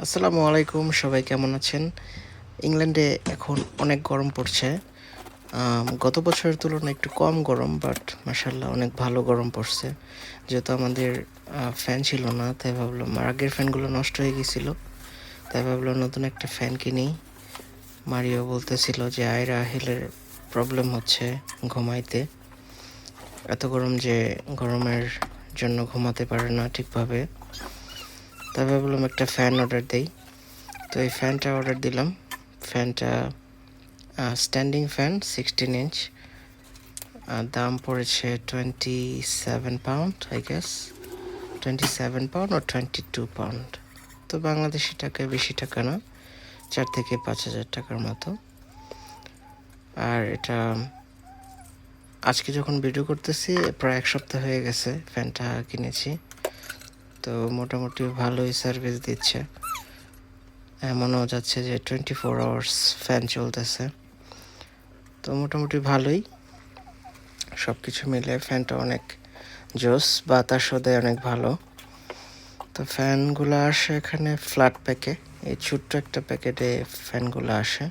আসসালামু আলাইকুম, সবাই কেমন আছেন? ইংল্যান্ডে এখন অনেক গরম পড়ছে। গত বছরের তুলনায় একটু কম গরম, বাট মাশাআল্লাহ অনেক ভালো গরম পড়ছে। যেহেতু আমাদের ফ্যান ছিল না, তাই ভাবলাম আগের ফ্যানগুলো নষ্ট হয়ে গেছিলো, তাই ভাবলাম নতুন একটা ফ্যান কিনি। মারিও বলতেছিল যে আয়রা হেলের প্রবলেম হচ্ছে ঘুমাইতে, এত গরম যে গরমের জন্য ঘুমাতে পারে না ঠিকভাবে। তাই ভাবলাম একটা ফ্যান অর্ডার দেই। তো এই ফ্যানটা অর্ডার দিলাম। ফ্যানটা স্ট্যান্ডিং ফ্যান 16 ইঞ্চ, দাম পড়েছে £27 আই গেস, £27 or £22। তো বাংলাদেশি টাকায় বেশি টাকা না, 4 থেকে 5,000 টাকার মতো। আর এটা আজকে যখন ভিডিও করতেছি প্রায় 1 সপ্তাহ হয়ে গেছে ফ্যানটা কিনেছি। তো মোটামুটি ভালোই সার্ভিস দিচ্ছে, এমনও যাচ্ছে যে 24 আওয়ার্স ফ্যান চলতেছে। তো মোটামুটি ভালোই, সব কিছু মিলে ফ্যানটা অনেক জোস, বাতাসও দেয় অনেক ভালো। তো ফ্যানগুলো আসে এখানে ফ্ল্যাট প্যাকে, এই ছোট্ট একটা প্যাকেটে ফ্যানগুলো আসে।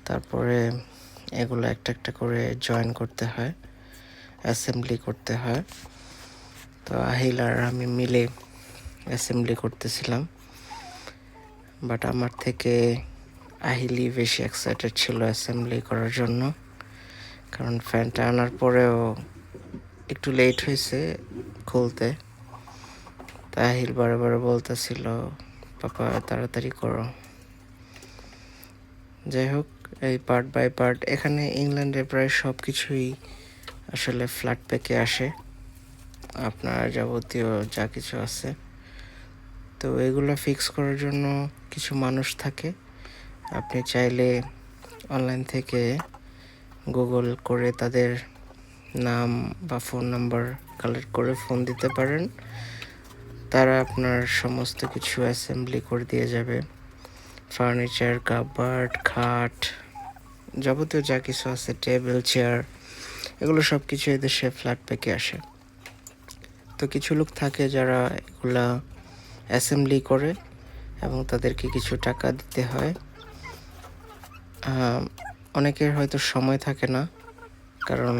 তারপরে এগুলো একটা একটা করে জয়েন করতে হয়, অ্যাসেম্বলি করতে হয়। তো আহিল আর আমি মিলে অ্যাসেম্বলি করতেছিলাম, বাট আমার থেকে আহিলই বেশি এক্সাইটেড ছিল অ্যাসেম্বলি করার জন্য, কারণ ফ্যানটা আনার পরেও একটু লেট হয়েছে খুলতে। আহিল বারে বারে বলতেছিল পাপা তাড়াতাড়ি করো। যাই হোক, এই পার্ট বাই পার্ট এখানে ইংল্যান্ডে প্রায় সব কিছুই আসলে ফ্ল্যাট প্যাকে আসে, আপনার যাবতীয় যা কিছু আছে। তো এগুলো ফিক্স করার জন্য কিছু মানুষ থাকে, আপনি চাইলে অনলাইন থেকে গুগল করে তাদের নাম বা ফোন নাম্বার কালেক্ট করে ফোন দিতে পারেন, তারা আপনার সমস্ত কিছু অ্যাসেম্বলি করে দিয়ে যাবে। ফার্নিচার, কাবার্ড, খাট, যাবতীয় যা কিছু আছে, টেবিল, চেয়ার, এগুলো সব কিছু এদেশে ফ্ল্যাট প্যাকে আসে। তো কিছু লোক থাকে যারা এগুলা অ্যাসেম্বলি করে এবং তাদেরকে কিছু টাকা দিতে হয়। অনেকের হয়তো সময় থাকে না, কারণ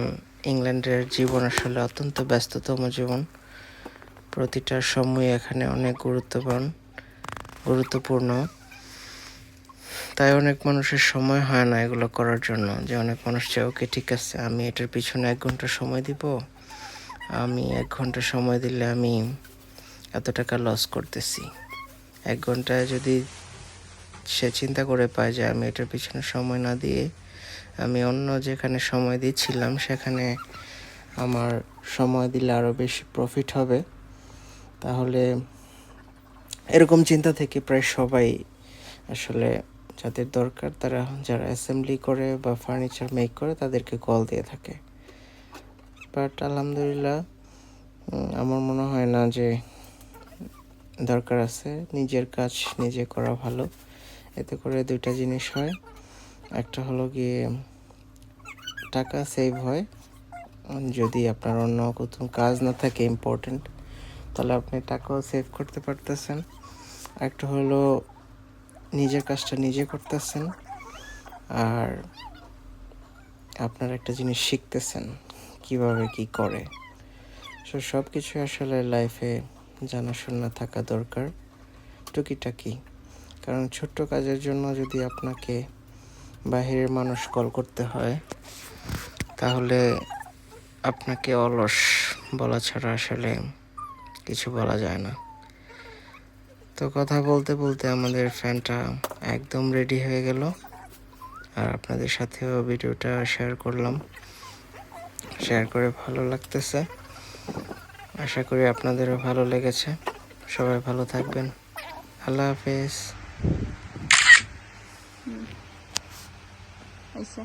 ইংল্যান্ডের জীবন আসলে অত্যন্ত ব্যস্ততম জীবন, প্রতিটা সময় এখানে অনেক গুরুত্বপূর্ণ। তাই অনেক মানুষের সময় হয় না এগুলো করার জন্য। যে অনেক মানুষ চায় ওকে ঠিক আছে, আমি এটার পিছনে 1 ঘন্টা সময় দিব, আমি 1 ঘন্টা সময় দিলে আমি এত টাকা লস করতেছি। 1 ঘন্টায় যদি সে চিন্তা করে পায় যে আমি এটার পিছনে সময় না দিয়ে আমি অন্য যেখানে সময় দিচ্ছিলাম সেখানে আমার সময় দিলে আরও বেশি প্রফিট হবে, তাহলে এরকম চিন্তা থেকে প্রায় সবাই আসলে যাদের দরকার, তারা যারা অ্যাসেম্বলি করে বা ফার্নিচার মেক করে তাদেরকে কল দিয়ে থাকে। বাট আলহামদুলিল্লাহ, আমার মনে হয় না যে দরকার আছে, নিজের কাজ নিজে করা ভালো। এতে করে 2টা জিনিস হয়, একটা হলো গিয়ে টাকা সেভ হয়, যদি আপনার অন্য কোথাও কাজ না থাকে ইম্পর্টেন্ট, তাহলে আপনি টাকাও সেভ করতে পারতেছেন। একটা হলো নিজের কাজটা নিজে করতেছেন, আর আপনার একটা জিনিস শিখতেছেন কিভাবে কি করে। সব কিছু আসলে লাইফে জানাশোনা থাকা দরকার, টুকিটাকি। কারণ ছোট্ট কাজের জন্য যদি আপনাকে বাহিরের মানুষ কল করতে হয়, তাহলে আপনাকে অলস বলা ছাড়া আসলে কিছু বলা যায় না। তো কথা বলতে বলতে আমাদের ফ্যানটা একদম রেডি হয়ে গেল, আর আপনাদের সাথেও ভিডিওটা শেয়ার করলাম। শেয়ার করে ভালো লাগতেছে, আশা করি আপনাদেরও ভালো লেগেছে। সবাই ভালো থাকবেন, আল্লাহ হাফেজ। আচ্ছা।